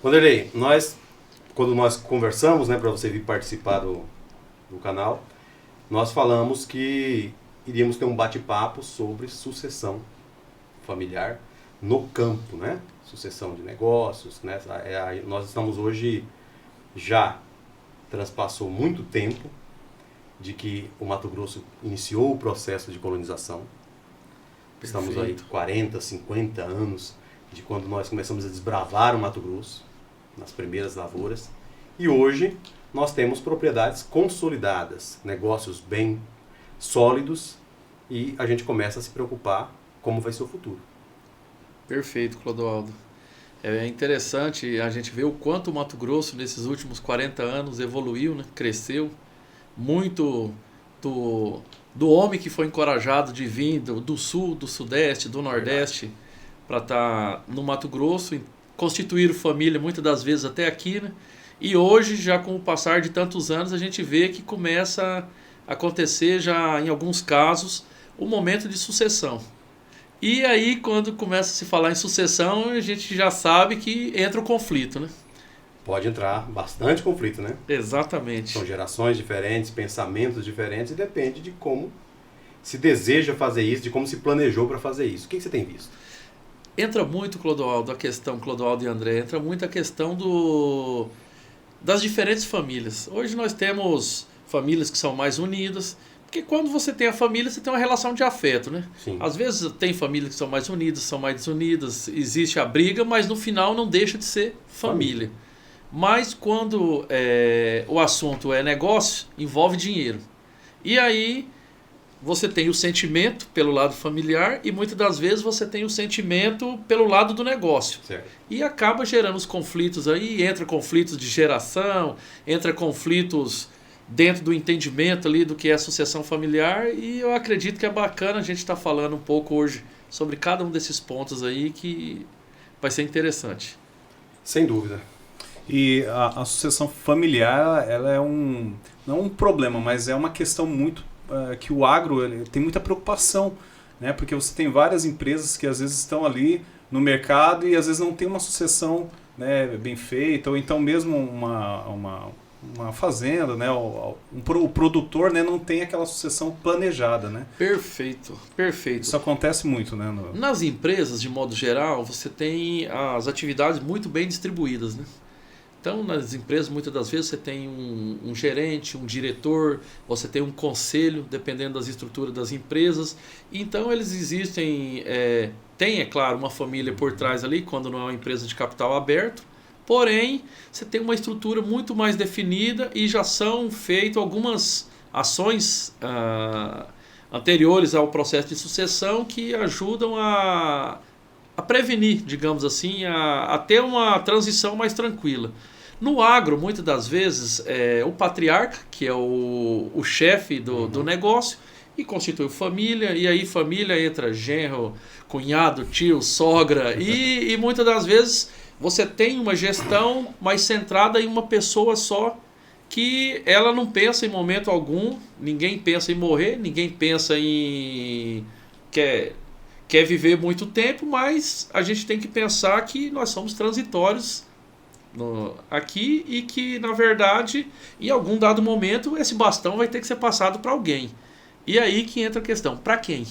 Wanderlei, quando nós conversamos, né, para você vir participar do canal, nós falamos que iríamos ter um bate-papo sobre sucessão familiar no campo, né? Sucessão de negócios, né? Nós estamos hoje, já transpassou muito tempo de que o Mato Grosso iniciou o processo de colonização. Estamos aí 40, 50 anos de quando nós começamos a desbravar o Mato Grosso, nas primeiras lavouras. E hoje nós temos propriedades consolidadas, negócios bem sólidos, e a gente começa a se preocupar como vai ser o futuro. Perfeito, Clodoaldo. É interessante a gente ver o quanto o Mato Grosso nesses últimos 40 anos evoluiu, né? Cresceu muito do homem que foi encorajado de vir do sul, do sudeste, do nordeste para estar no Mato Grosso, constituir família muitas das vezes até aqui, né? E hoje, já com o passar de tantos anos, a gente vê que começa a acontecer já em alguns casos o momento de sucessão. E aí, quando começa a se falar em sucessão, a gente já sabe que entra o conflito, né? Pode entrar bastante conflito, né? Exatamente. São gerações diferentes, pensamentos diferentes, e depende de como se deseja fazer isso, de como se planejou para fazer isso. O que você tem visto? Entra muito, Clodoaldo, Clodoaldo e André, entra muito a questão das diferentes famílias. Hoje nós temos famílias que são mais unidas, porque quando você tem a família, você tem uma relação de afeto, né? Sim. Às vezes tem famílias que são mais unidas, são mais desunidas, existe a briga, mas no final não deixa de ser família. Mas quando o assunto é negócio, envolve dinheiro. E aí você tem o sentimento pelo lado familiar e muitas das vezes você tem o sentimento pelo lado do negócio. Certo. E acaba gerando os conflitos aí, entra conflitos de geração, entra conflitos dentro do entendimento ali do que é a sucessão familiar, e eu acredito que é bacana a gente estar falando um pouco hoje sobre cada um desses pontos aí, que vai ser interessante. Sem dúvida. E a sucessão familiar, ela é não um problema, mas é uma questão muito que o agro ele tem muita preocupação, né? Porque você tem várias empresas que às vezes estão ali no mercado e às vezes não tem uma sucessão, né, bem feita, ou então mesmo uma fazenda, né? O produtor, né, não tem aquela sucessão planejada, né? Perfeito, perfeito. Isso acontece muito, né? Nas empresas, de modo geral, você tem as atividades muito bem distribuídas, né? Então, nas empresas, muitas das vezes, você tem um gerente, um diretor, você tem um conselho, dependendo das estruturas das empresas. Então, eles existem, tem, é claro, uma família por trás ali, quando não é uma empresa de capital aberto. Porém, você tem uma estrutura muito mais definida e já são feitas algumas ações anteriores ao processo de sucessão que ajudam a prevenir, digamos assim, a ter uma transição mais tranquila. No agro, muitas das vezes, o patriarca, que é o chefe do negócio, e constitui família, e aí família entra genro, cunhado, tio, sogra, e muitas das vezes você tem uma gestão mais centrada em uma pessoa só, que ela não pensa em momento algum, ninguém pensa em morrer, ninguém pensa em quer viver muito tempo, mas a gente tem que pensar que nós somos transitórios aqui e que, na verdade, em algum dado momento, esse bastão vai ter que ser passado para alguém. E aí que entra a questão, para quem?